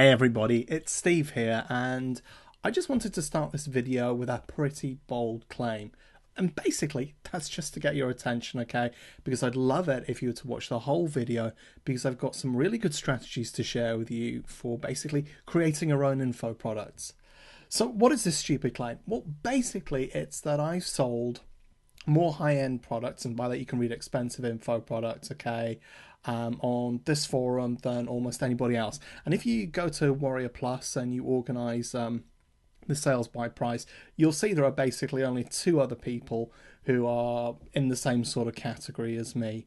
Hey everybody, it's Steve here, and I just wanted to start this video with a pretty bold claim. And basically, that's just to get your attention, okay? Because I'd love it if you were to watch the whole video, because I've got some really good strategies to share with you for basically creating your own info products. So what is this stupid claim? Well, basically, it's that I've sold more high-end products, and by that you can read expensive info products, okay, on this forum than almost anybody else. And if you go to Warrior Plus and you organize the sales by price, you'll see there are basically only two other people who are in the same sort of category as me.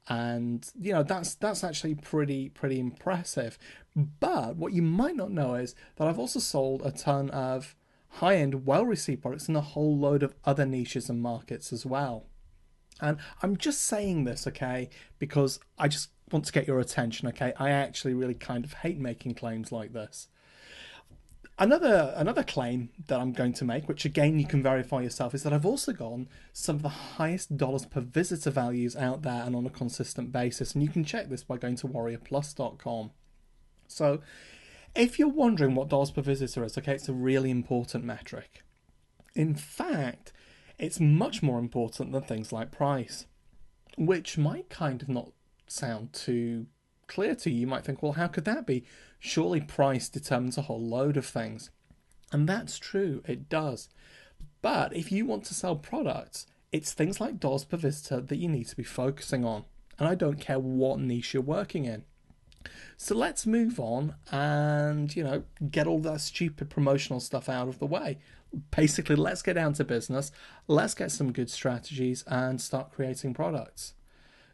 And that's actually pretty impressive. But what you might not know is that I've also sold a ton of high-end, well-received products in a whole load of other niches and markets as well. And I'm just saying this, okay, because I just want to get your attention, okay? I actually really kind of hate making claims like this. Another claim that I'm going to make, which again you can verify yourself, is that I've also gotten some of the highest dollars per visitor values out there and on a consistent basis. And you can check this by going to warriorplus.com. So if you're wondering what dollars per visitor is, okay, it's a really important metric. In fact, it's much more important than things like price, which might kind of not sound too clear to you. You might think, well, how could that be? Surely price determines a whole load of things. And that's true, it does. But if you want to sell products, it's things like dollars per visitor that you need to be focusing on. And I don't care what niche you're working in. So let's move on and, get all that stupid promotional stuff out of the way. Basically, let's get down to business. Let's get some good strategies and start creating products.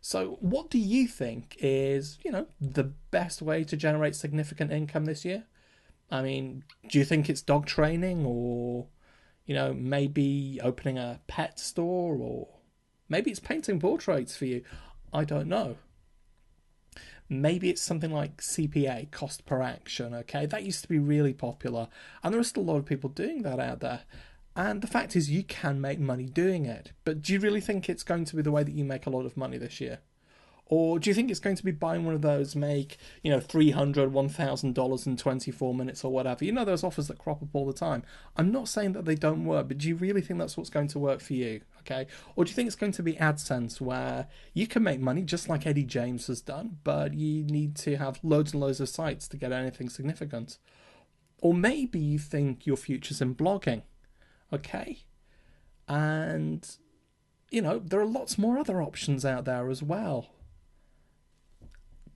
So what do you think is, the best way to generate significant income this year? I mean, do you think it's dog training, or, maybe opening a pet store, or maybe it's painting portraits for you? I don't know. Maybe it's something like CPA, cost per action, okay? That used to be really popular, and there are still a lot of people doing that out there. And the fact is, you can make money doing it. But do you really think it's going to be the way that you make a lot of money this year? Or do you think it's going to be buying one of those, make, $300, $1,000 in 24 minutes or whatever? Those offers that crop up all the time. I'm not saying that they don't work, but do you really think that's what's going to work for you? Okay? Or do you think it's going to be AdSense, where you can make money just like Eddie James has done, but you need to have loads and loads of sites to get anything significant? Or maybe you think your future's in blogging, okay? And, there are lots more other options out there as well.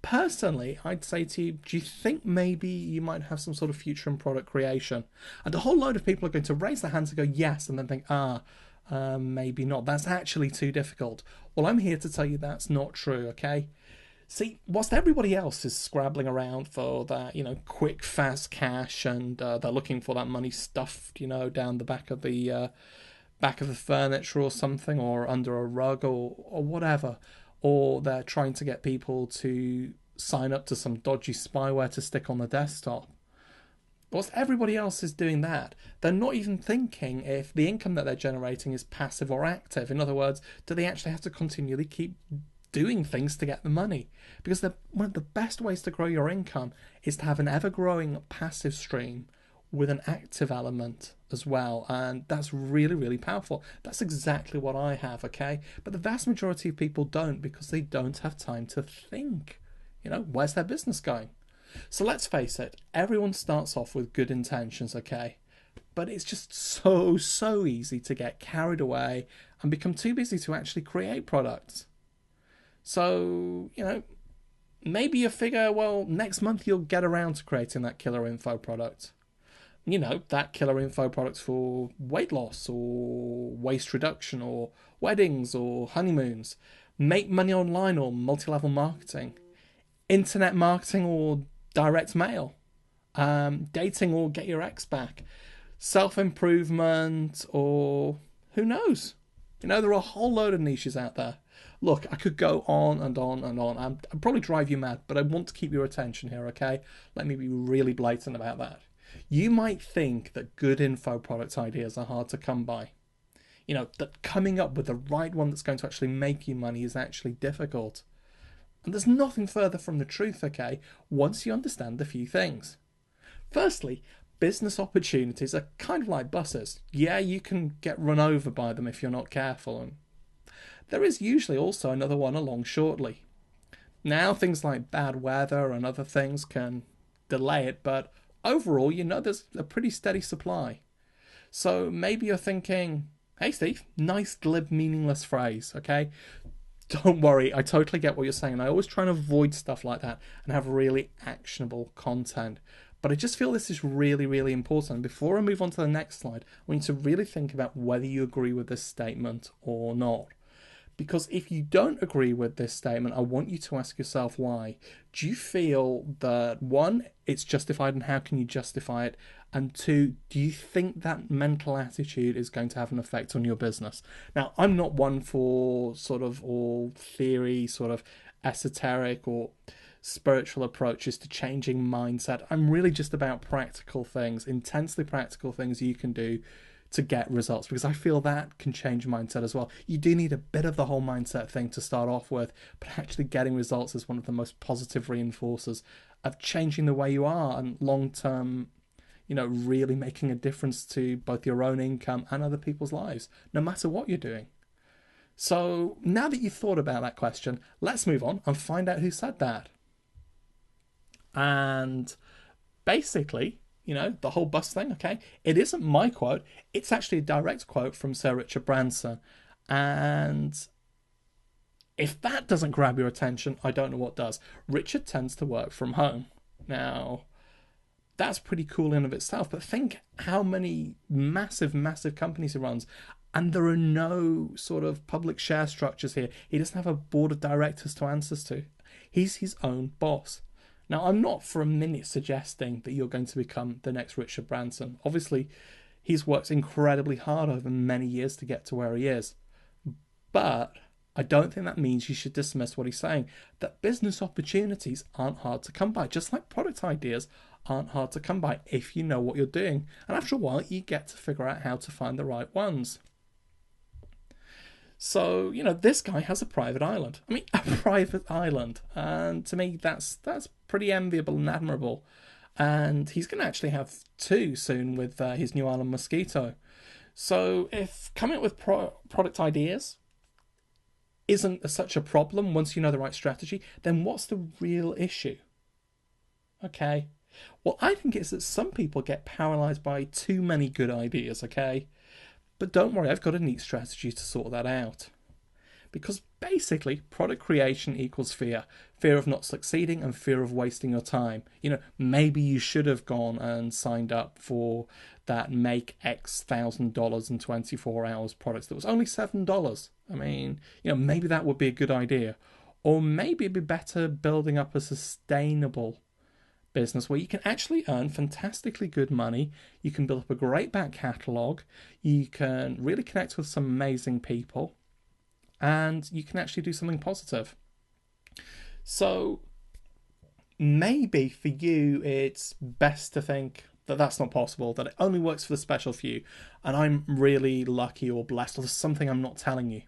Personally, I'd say to you, do you think maybe you might have some sort of future in product creation? And a whole load of people are going to raise their hands and go yes, and then think, maybe not. That's actually too difficult. Well, I'm here to tell you that's not true, okay? See, whilst everybody else is scrabbling around for that, quick, fast cash, and they're looking for that money stuffed, down the back of the furniture or something, or under a rug or whatever, or they're trying to get people to sign up to some dodgy spyware to stick on the desktop. Whilst everybody else is doing that, they're not even thinking if the income that they're generating is passive or active. In other words, do they actually have to continually keep doing things to get the money? Because one of the best ways to grow your income is to have an ever-growing passive stream with an active element as well, and that's really, really powerful. That's exactly what I have, okay? But the vast majority of people don't, because they don't have time to think. Where's their business going? So let's face it, everyone starts off with good intentions, okay? But it's just so easy to get carried away and become too busy to actually create products. So, maybe you figure, well, next month you'll get around to creating that killer info product. That killer info products for weight loss or waste reduction or weddings or honeymoons, make money online or multi-level marketing, internet marketing or direct mail, dating or get your ex back, self-improvement, or who knows? There are a whole load of niches out there. Look, I could go on and on and on. I'd probably drive you mad, but I want to keep your attention here, okay? Let me be really blatant about that. You might think that good info product ideas are hard to come by. That coming up with the right one that's going to actually make you money is actually difficult. And there's nothing further from the truth, okay, once you understand a few things. Firstly, business opportunities are kind of like buses. Yeah, you can get run over by them if you're not careful, and there is usually also another one along shortly. Now, things like bad weather and other things can delay it, but overall, there's a pretty steady supply. So maybe you're thinking, hey, Steve, nice, glib, meaningless phrase, okay? Don't worry, I totally get what you're saying. I always try and avoid stuff like that and have really actionable content. But I just feel this is really, really important. Before I move on to the next slide, I want you to really think about whether you agree with this statement or not. Because if you don't agree with this statement, I want you to ask yourself why. Do you feel that, one, it's justified, and how can you justify it? And two, do you think that mental attitude is going to have an effect on your business? Now, I'm not one for sort of all theory, sort of esoteric or spiritual approaches to changing mindset. I'm really just about practical things, intensely practical things you can do to get results, because I feel that can change mindset as well. You do need a bit of the whole mindset thing to start off with, but actually getting results is one of the most positive reinforcers of changing the way you are and long-term, really making a difference to both your own income and other people's lives, no matter what you're doing. So now that you've thought about that question, let's move on and find out who said that. And basically, the whole bus thing, okay? It isn't my quote. It's actually a direct quote from Sir Richard Branson. And if that doesn't grab your attention, I don't know what does. Richard tends to work from home. Now, that's pretty cool in of itself, but think how many massive, massive companies he runs. And there are no sort of public share structures here. He doesn't have a board of directors to answer to. He's his own boss. Now, I'm not for a minute suggesting that you're going to become the next Richard Branson. Obviously, he's worked incredibly hard over many years to get to where he is. But I don't think that means you should dismiss what he's saying, that business opportunities aren't hard to come by, just like product ideas aren't hard to come by if you know what you're doing. And after a while, you get to figure out how to find the right ones. So, this guy has a private island. I mean, a private island. And to me, that's pretty enviable and admirable. And he's going to actually have two soon with his new island, Mosquito. So if coming up with product ideas isn't such a problem once you know the right strategy, then what's the real issue? Okay. Well, I think it's that some people get paralyzed by too many good ideas, okay? But don't worry, I've got a neat strategy to sort that out. Because basically, product creation equals fear. Fear of not succeeding and fear of wasting your time. Maybe you should have gone and signed up for that make X $1,000 in 24 hours products that was only $7. I mean, maybe that would be a good idea. Or maybe it'd be better building up a sustainable business where you can actually earn fantastically good money. You can build up a great back catalogue. You can really connect with some amazing people. And you can actually do something positive. So maybe for you, it's best to think that that's not possible, that it only works for the special few. And I'm really lucky or blessed, or there's something I'm not telling you.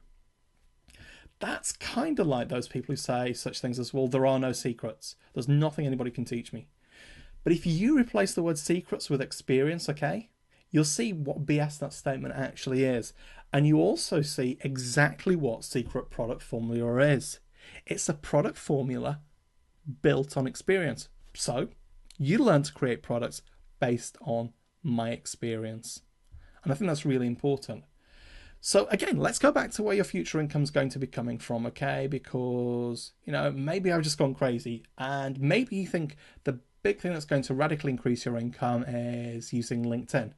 That's kind of like those people who say such things as, well, there are no secrets. There's nothing anybody can teach me. But if you replace the word secrets with experience, okay, you'll see what BS that statement actually is. And you also see exactly what secret product formula is. It's a product formula built on experience. So you learn to create products based on my experience. And I think that's really important. So again, let's go back to where your future income is going to be coming from, okay? Because, maybe I've just gone crazy. And maybe you think the big thing that's going to radically increase your income is using LinkedIn.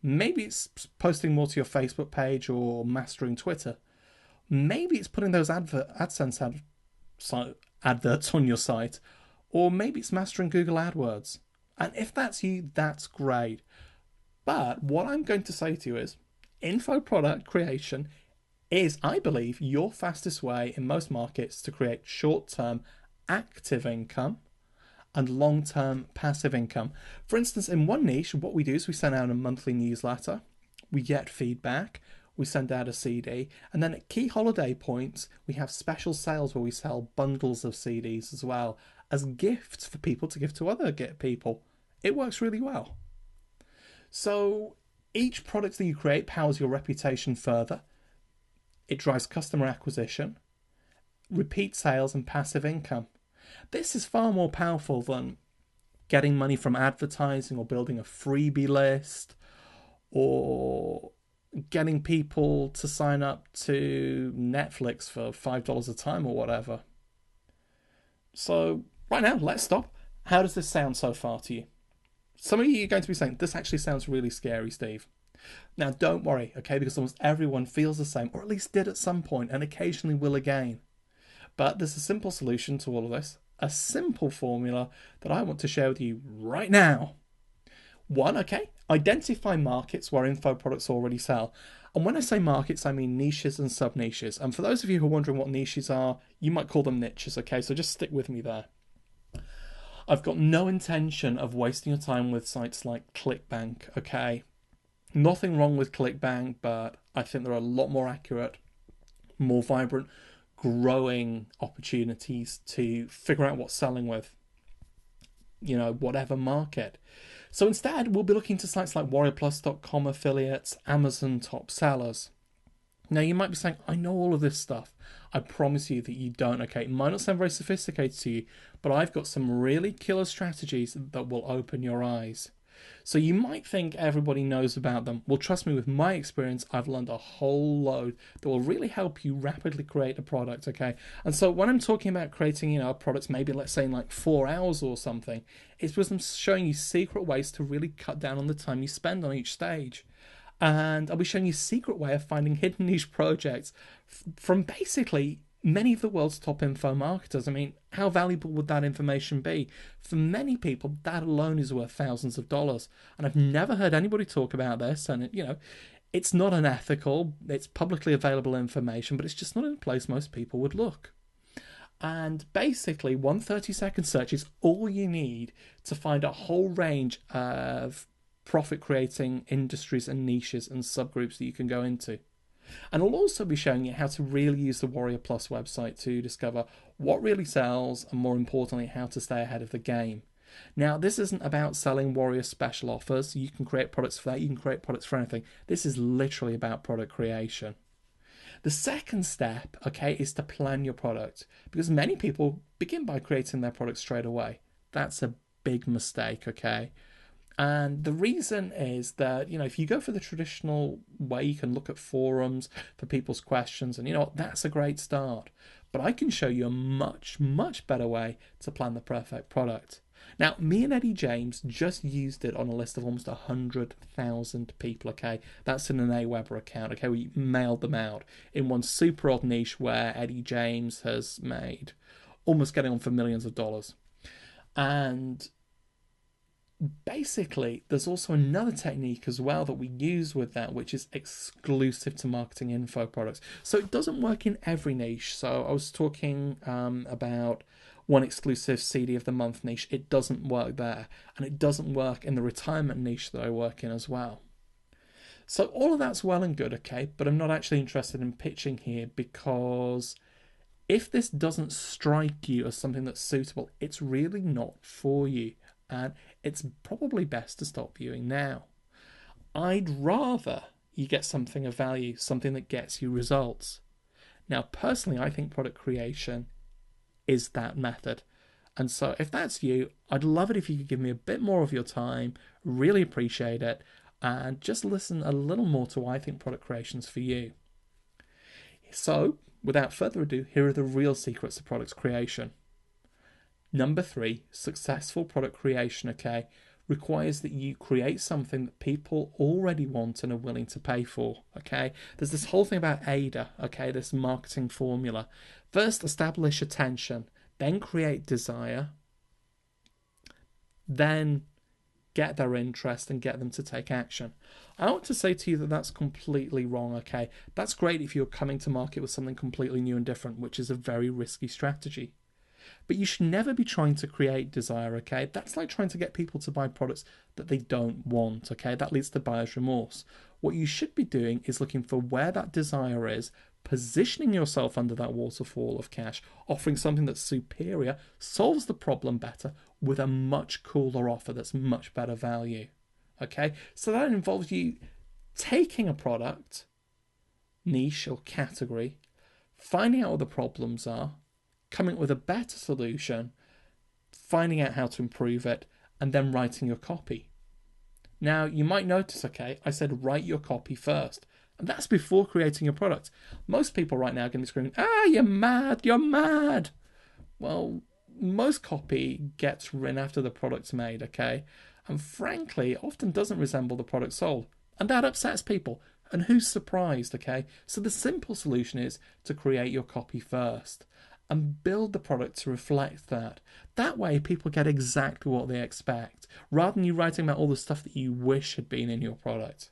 Maybe it's posting more to your Facebook page or mastering Twitter. Maybe it's putting those AdSense adverts on your site. Or maybe it's mastering Google AdWords. And if that's you, that's great. But what I'm going to say to you is, info product creation is, I believe, your fastest way in most markets to create short-term active income and long-term passive income. For instance, in one niche, what we do is we send out a monthly newsletter, we get feedback, we send out a CD, and then at key holiday points, we have special sales where we sell bundles of CDs as well as gifts for people to give to other people. it works really well. So each product that you create powers your reputation further. It drives customer acquisition, repeat sales, and passive income. This is far more powerful than getting money from advertising or building a freebie list or getting people to sign up to Netflix for $5 a time or whatever. So right now, let's stop. How does this sound so far to you? Some of you are going to be saying, this actually sounds really scary, Steve. Now, don't worry, okay, because almost everyone feels the same, or at least did at some point, and occasionally will again. But there's a simple solution to all of this, a simple formula that I want to share with you right now. One, okay, identify markets where info products already sell. And when I say markets, I mean niches and sub-niches. And for those of you who are wondering what niches are, you might call them niches, okay? So just stick with me there. I've got no intention of wasting your time with sites like ClickBank, okay? Nothing wrong with ClickBank, but I think there are a lot more accurate, more vibrant, growing opportunities to figure out what's selling with, whatever market. So instead, we'll be looking to sites like WarriorPlus.com affiliates, Amazon top sellers. Now, you might be saying, I know all of this stuff. I promise you that you don't, okay? It might not sound very sophisticated to you, but I've got some really killer strategies that will open your eyes. So you might think everybody knows about them. Well, trust me, with my experience, I've learned a whole load that will really help you rapidly create a product, okay? And so when I'm talking about creating, a product, maybe let's say in like 4 hours or something, it's because I'm showing you secret ways to really cut down on the time you spend on each stage. And I'll be showing you a secret way of finding hidden niche projects from basically many of the world's top info marketers. I mean, how valuable would that information be? For many people, that alone is worth thousands of dollars. And I've never heard anybody talk about this. And, it's not unethical. It's publicly available information, but it's just not in a place most people would look. And basically, 1 30-second search is all you need to find a whole range of profit-creating industries and niches and subgroups that you can go into. And I'll also be showing you how to really use the Warrior Plus website to discover what really sells and, more importantly, how to stay ahead of the game. Now, this isn't about selling Warrior special offers. You can create products for that. You can create products for anything. This is literally about product creation. The second step, okay, is to plan your product, because many people begin by creating their product straight away. That's a big mistake, okay? And the reason is that, if you go for the traditional way, you can look at forums for people's questions, and that's a great start. But I can show you a much, much better way to plan the perfect product. Now, me and Eddie James just used it on a list of almost 100,000 people, okay? That's in an Aweber account, okay? We mailed them out in one super odd niche where Eddie James has made almost getting on for millions of dollars. And basically, there's also another technique as well that we use with that, which is exclusive to marketing info products. So it doesn't work in every niche. So I was talking about one exclusive CD of the month niche. It doesn't work there. And it doesn't work in the retirement niche that I work in as well. So all of that's well and good, okay? But I'm not actually interested in pitching here, because if this doesn't strike you as something that's suitable, it's really not for you. And it's probably best to stop viewing now. I'd rather you get something of value, something that gets you results. Now, personally, I think product creation is that method. And so if that's you, I'd love it if you could give me a bit more of your time, really appreciate it, and just listen a little more to why I think product creation's for you. So, without further ado, here are the real secrets of product creation. Number 3, successful product creation, okay, requires that you create something that people already want and are willing to pay for, okay? There's this whole thing about AIDA, okay, this marketing formula. First, establish attention, then create desire, then get their interest and get them to take action. I want to say to you that that's completely wrong, okay? That's great if you're coming to market with something completely new and different, which is a very risky strategy. But you should never be trying to create desire, okay? That's like trying to get people to buy products that they don't want, okay? That leads to buyer's remorse. What you should be doing is looking for where that desire is, Positioning yourself under that waterfall of cash, offering something that's superior, solves the problem better with a much cooler offer that's much better value. Okay, so that involves you taking a product, niche or category, finding out what the problems are, coming up with a better solution, finding out how to improve it, and then writing your copy. Now, you might notice, okay, I said write your copy first. And that's before creating your product. Most people right now are going to be screaming, you're mad, you're mad. Well, most copy gets written after the product's made, okay? And frankly, it often doesn't resemble the product sold. And that upsets people. And who's surprised, okay? So the simple solution is to create your copy first and build the product to reflect that. That way, people get exactly what they expect, rather than you writing about all the stuff that you wish had been in your product.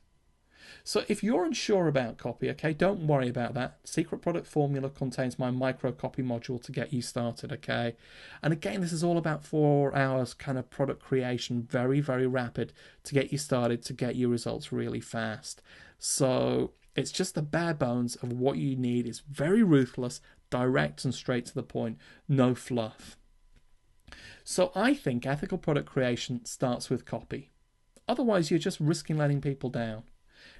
So if you're unsure about copy, okay, don't worry about that. Secret Product Formula contains my micro copy module to get you started, okay? And again, this is all about 4 hours kind of product creation, very, very rapid to get you started, to get your results really fast. So it's just the bare bones of what you need. It's very ruthless, direct and straight to the point, no fluff. So I think ethical product creation starts with copy. Otherwise, you're just risking letting people down.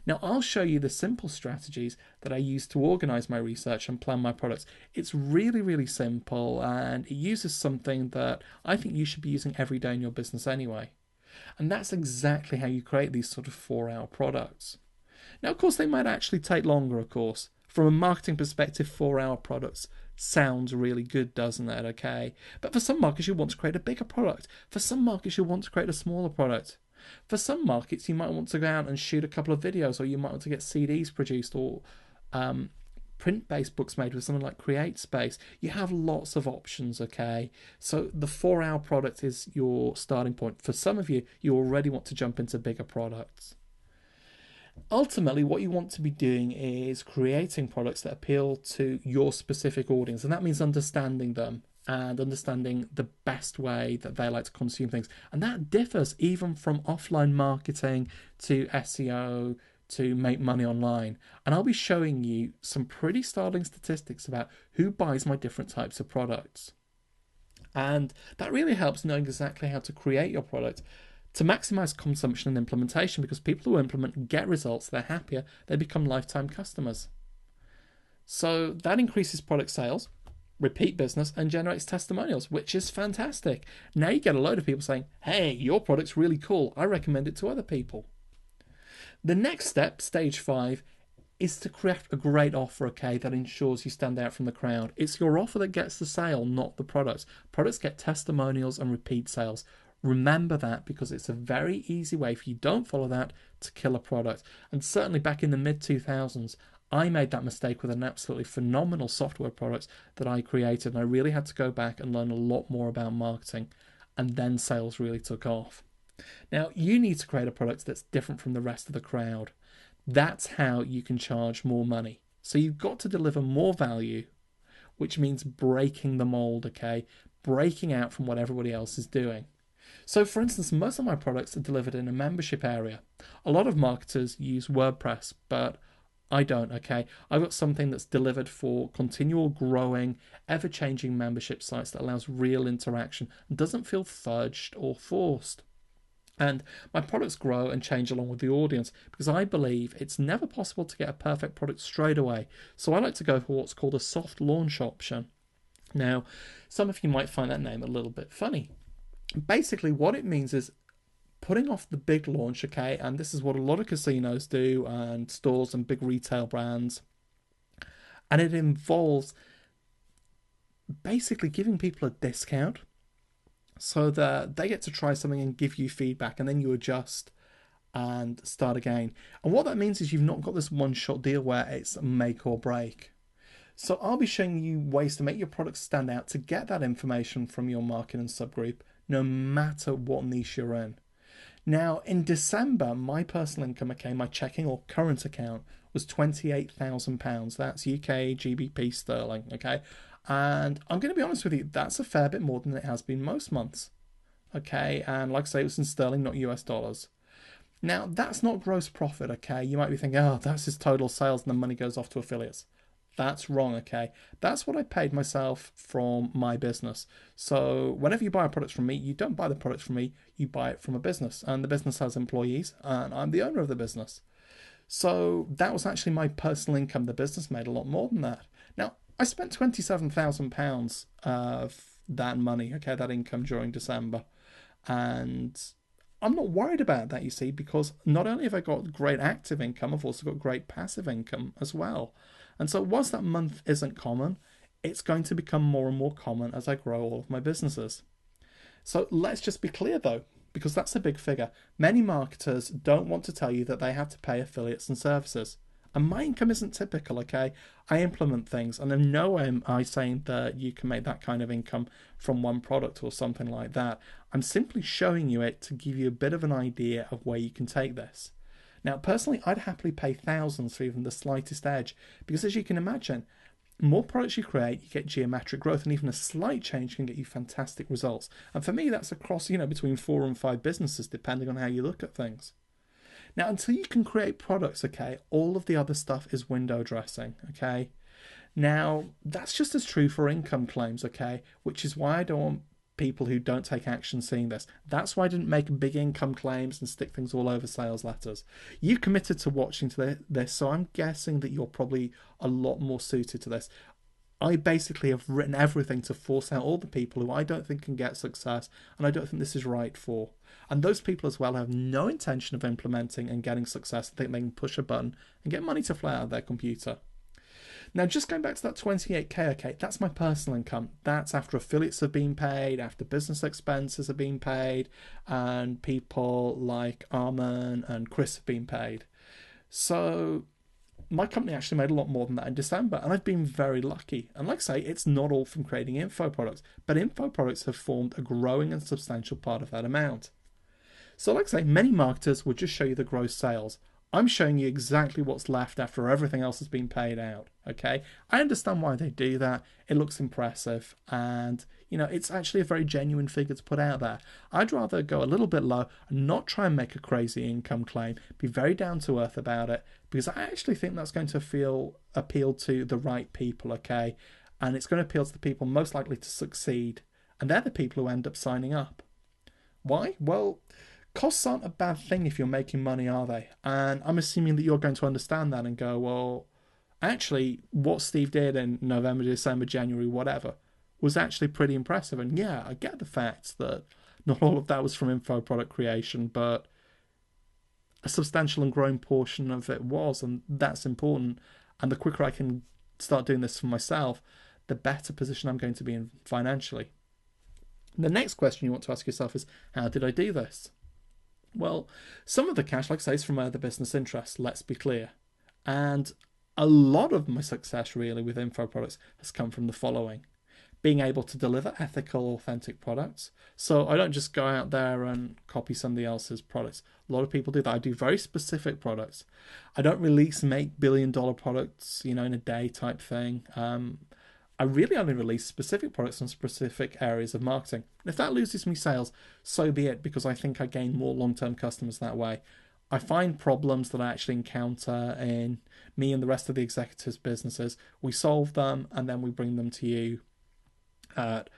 Now, I'll show you the simple strategies that I use to organize my research and plan my products. It's really, really simple, and it uses something that I think you should be using every day in your business anyway. And that's exactly how you create these sort of 4-hour products. Now, of course, they might actually take longer, of course. From a marketing perspective, 4-hour products sounds really good, doesn't it? Okay. But for some markets, you want to create a bigger product. For some markets, you want to create a smaller product. For some markets, you might want to go out and shoot a couple of videos, or you might want to get CDs produced, or print-based books made with something like CreateSpace. You have lots of options, okay? So the 4-hour product is your starting point. For some of you, you already want to jump into bigger products. Ultimately, what you want to be doing is creating products that appeal to your specific audience, and that means understanding them and understanding the best way that they like to consume things. And that differs even from offline marketing to SEO to make money online. And I'll be showing you some pretty startling statistics about who buys my different types of products. And that really helps knowing exactly how to create your product to maximize consumption and implementation, because people who implement get results, they're happier, they become lifetime customers. So that increases product sales, repeat business, and generates testimonials, which is fantastic. Now you get a load of people saying, hey, your product's really cool, I recommend it to other people. The next step, stage 5, is to craft a great offer, okay, that ensures you stand out from the crowd. It's your offer that gets the sale, not the products. Products get testimonials and repeat sales. Remember that, because it's a very easy way, if you don't follow that, to kill a product. And certainly back in the mid-2000s, I made that mistake with an absolutely phenomenal software product that I created, and I really had to go back and learn a lot more about marketing, and then sales really took off. Now, you need to create a product that's different from the rest of the crowd. That's how you can charge more money. So you've got to deliver more value, which means breaking the mold, okay? Breaking out from what everybody else is doing. So, for instance, most of my products are delivered in a membership area. A lot of marketers use WordPress, but I don't, okay? I've got something that's delivered for continual growing, ever-changing membership sites that allows real interaction and doesn't feel fudged or forced. And my products grow and change along with the audience, because I believe it's never possible to get a perfect product straight away. So I like to go for what's called a soft launch option. Now, some of you might find that name a little bit funny. Basically, what it means is putting off the big launch, okay, and this is what a lot of casinos do, and stores and big retail brands. And it involves basically giving people a discount so that they get to try something and give you feedback, and then you adjust and start again. And what that means is you've not got this one-shot deal where it's make or break. So I'll be showing you ways to make your products stand out, to get that information from your market and subgroup, no matter what niche you're in. Now, in December, my personal income, okay, my checking or current account was £28,000. That's UK GBP sterling, okay? And I'm going to be honest with you, that's a fair bit more than it has been most months, okay? And like I say, it was in sterling, not US dollars. Now, that's not gross profit, okay? You might be thinking, oh, that's his total sales and the money goes off to affiliates. That's wrong, okay? That's what I paid myself from my business. So whenever you buy a product from me, you don't buy the product from me, you buy it from a business. And the business has employees, and I'm the owner of the business. So that was actually my personal income. The business made a lot more than that. Now, I spent £27,000 of that money, okay, that income during December. And I'm not worried about that, you see, because not only have I got great active income, I've also got great passive income as well. And so, whilst that month isn't common, it's going to become more and more common as I grow all of my businesses. So, let's just be clear though, because that's a big figure. Many marketers don't want to tell you that they have to pay affiliates and services. And my income isn't typical, okay? I implement things, and in no way am I saying that you can make that kind of income from one product or something like that. I'm simply showing you it to give you a bit of an idea of where you can take this. Now, personally, I'd happily pay thousands for even the slightest edge, because as you can imagine, more products you create, you get geometric growth, and even a slight change can get you fantastic results. And for me, that's across, between 4 and 5 businesses, depending on how you look at things. Now, until you can create products, okay, all of the other stuff is window dressing, okay? Now, that's just as true for income claims, okay? Which is why I don't want people who don't take action seeing this. That's why I didn't make big income claims and stick things all over sales letters. You committed to watching to this, so I'm guessing that you're probably a lot more suited to this. I basically have written everything to force out all the people who I don't think can get success and I don't think this is right for. And those people as well have no intention of implementing and getting success. They think they can push a button and get money to fly out of their computer. Now, just going back to that 28k, okay, that's my personal income. That's after affiliates have been paid, after business expenses have been paid, and people like Armin and Chris have been paid. So my company actually made a lot more than that in December, and I've been very lucky. And like I say, it's not all from creating info products, but info products have formed a growing and substantial part of that amount. So like I say, many marketers will just show you the gross sales. I'm showing you exactly what's left after everything else has been paid out, okay? I understand why they do that. It looks impressive, and, it's actually a very genuine figure to put out there. I'd rather go a little bit low and not try and make a crazy income claim, be very down to earth about it, because I actually think that's going to appeal to the right people, okay? And it's going to appeal to the people most likely to succeed, and they're the people who end up signing up. Why? Well, costs aren't a bad thing if you're making money, are they? And I'm assuming that you're going to understand that and go, well, actually, what Steve did in November, December, January, whatever, was actually pretty impressive. And yeah, I get the fact that not all of that was from info product creation, but a substantial and growing portion of it was, and that's important. And the quicker I can start doing this for myself, the better position I'm going to be in financially. The next question you want to ask yourself is, how did I do this? Well, some of the cash, like I say, is from my other business interests, let's be clear. And a lot of my success, really, with info products has come from the following. Being able to deliver ethical, authentic products. So I don't just go out there and copy somebody else's products. A lot of people do that. I do very specific products. I don't make billion-dollar products, in a day type thing. I really only release specific products in specific areas of marketing. And if that loses me sales, so be it, because I think I gain more long-term customers that way. I find problems that I actually encounter in me and the rest of the executives' businesses. We solve them, and then we bring them to you at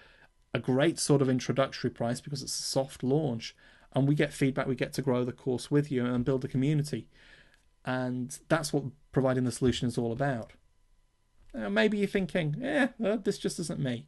a great sort of introductory price because it's a soft launch. And we get feedback, we get to grow the course with you and build a community. And that's what providing the solution is all about. Maybe you're thinking, this just isn't me.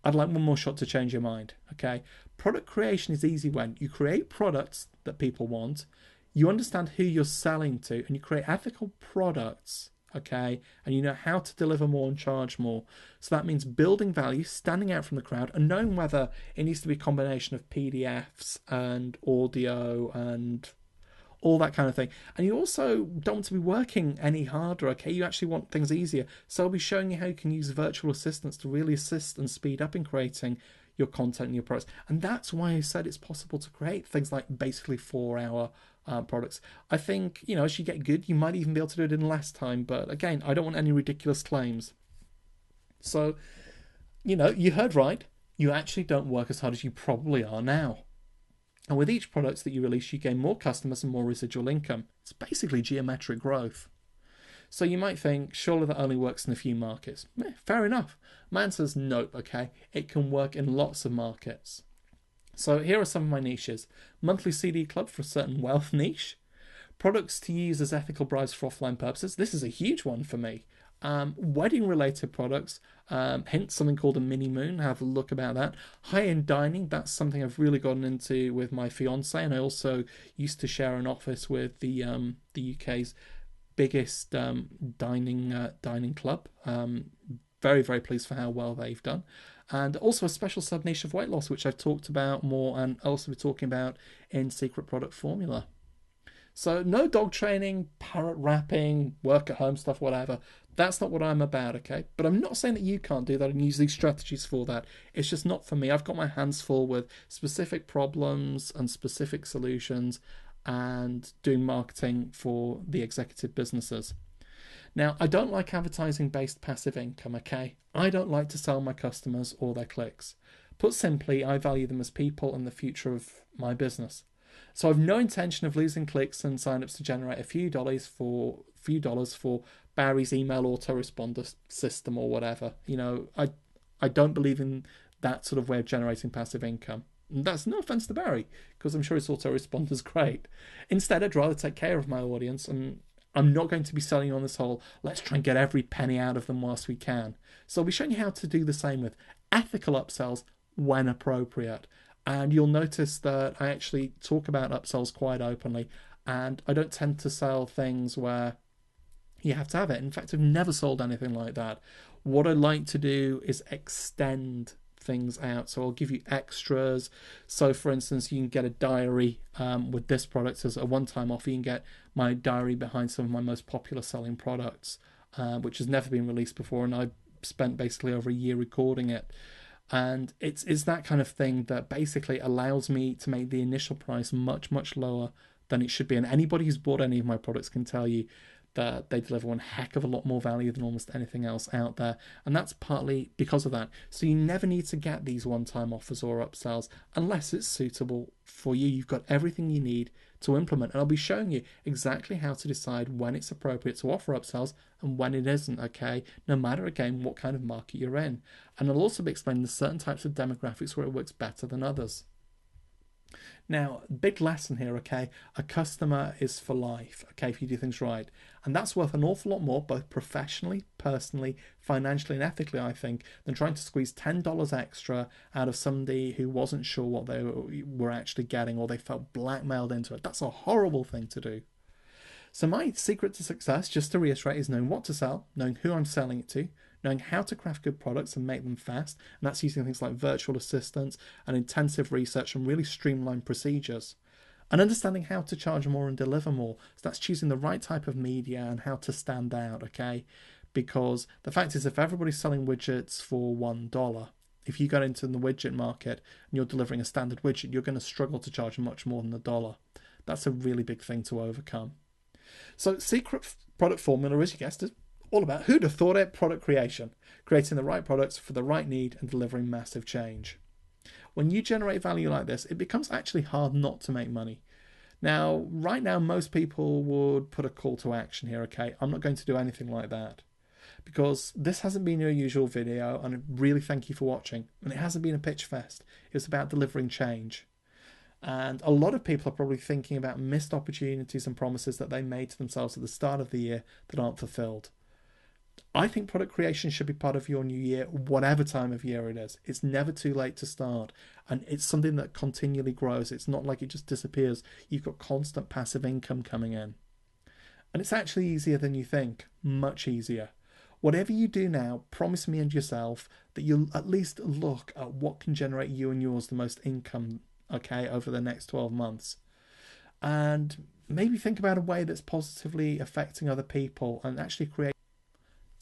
I'd like one more shot to change your mind, okay? Product creation is easy when you create products that people want, you understand who you're selling to, and you create ethical products, okay? And you know how to deliver more and charge more. So that means building value, standing out from the crowd, and knowing whether it needs to be a combination of PDFs and audio and all that kind of thing. And you also don't want to be working any harder, okay? You actually want things easier. So I'll be showing you how you can use virtual assistants to really assist and speed up in creating your content and your products. And that's why I said it's possible to create things like basically 4-hour products. I think, as you get good, you might even be able to do it in less time. But again, I don't want any ridiculous claims. So, you heard right. You actually don't work as hard as you probably are now. And with each product that you release, you gain more customers and more residual income. It's basically geometric growth. So you might think, surely that only works in a few markets. Fair enough. My answer is nope, okay? It can work in lots of markets. So here are some of my niches. Monthly CD club for a certain wealth niche. Products to use as ethical brides for offline purposes. This is a huge one for me. Wedding related products, hence something called a mini moon. Have a look about that. High end dining, that's something I've really gotten into with my fiance, and I also used to share an office with the UK's biggest dining club. Very, very pleased for how well they've done. And also a special sub niche of weight loss, which I've talked about more and also be talking about in Secret Product Formula. So no dog training, parrot wrapping, work at home stuff, whatever. That's not what I'm about, okay? But I'm not saying that you can't do that and use these strategies for that. It's just not for me. I've got my hands full with specific problems and specific solutions and doing marketing for the executive businesses. Now, I don't like advertising-based passive income, okay? I don't like to sell my customers or their clicks. Put simply, I value them as people and the future of my business. So I've no intention of losing clicks and signups to generate a few dollars for Barry's email autoresponder system or whatever. You know, I don't believe in that sort of way of generating passive income. And that's no offense to Barry, because I'm sure his autoresponder is great. Instead, I'd rather take care of my audience, and I'm not going to be selling on this whole, let's try and get every penny out of them whilst we can. So I'll be showing you how to do the same with ethical upsells when appropriate. And you'll notice that I actually talk about upsells quite openly, and I don't tend to sell things where you have to have it. In fact, I've never sold anything like that. What I like to do is extend things out. So I'll give you extras. So for instance, you can get a diary with this product as a one-time offer. You can get my diary behind some of my most popular selling products, which has never been released before, and I spent basically over a year recording it. And it's that kind of thing that basically allows me to make the initial price much, much lower than it should be. And anybody who's bought any of my products can tell you that they deliver one heck of a lot more value than almost anything else out there. And that's partly because of that. So you never need to get these one-time offers or upsells unless it's suitable for you. You've got everything you need to implement. And I'll be showing you exactly how to decide when it's appropriate to offer upsells and when it isn't, okay? No matter, again, what kind of market you're in. And I'll also be explaining the certain types of demographics where it works better than others. Now, big lesson here, okay? A customer is for life, okay, if you do things right. And that's worth an awful lot more, both professionally, personally, financially, and ethically, I think, than trying to squeeze $10 extra out of somebody who wasn't sure what they were actually getting, or they felt blackmailed into it. That's a horrible thing to do. So my secret to success, just to reiterate, is knowing what to sell, knowing who I'm selling it to, knowing how to craft good products and make them fast, and that's using things like virtual assistants and intensive research and really streamlined procedures, and understanding how to charge more and deliver more. So that's choosing the right type of media and how to stand out, okay? Because the fact is, if everybody's selling widgets for $1, if you go into the widget market and you're delivering a standard widget, you're going to struggle to charge much more than $1. That's a really big thing to overcome. So Secret Product Formula, as you guessed, is all about, who'd have thought it, product creation, creating the right products for the right need and delivering massive change. When you generate value like this, it becomes actually hard not to make money. Now, right now, most people would put a call to action here, okay? I'm not going to do anything like that because this hasn't been your usual video, and I really thank you for watching. And it hasn't been a pitch fest. It's about delivering change. And a lot of people are probably thinking about missed opportunities and promises that they made to themselves at the start of the year that aren't fulfilled. I think product creation should be part of your new year, whatever time of year it is. It's never too late to start. And it's something that continually grows. It's not like it just disappears. You've got constant passive income coming in. And it's actually easier than you think. Much easier. Whatever you do now, promise me and yourself that you'll at least look at what can generate you and yours the most income, okay, over the next 12 months. And maybe think about a way that's positively affecting other people and actually create.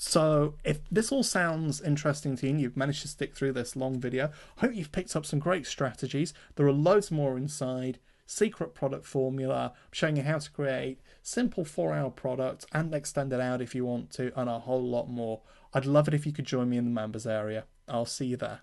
So if this all sounds interesting to you and you've managed to stick through this long video, I hope you've picked up some great strategies. There are loads more inside. Secret Product Formula, I'm showing you how to create simple 4-hour products and extend it out if you want to, and a whole lot more. I'd love it if you could join me in the members area. I'll see you there.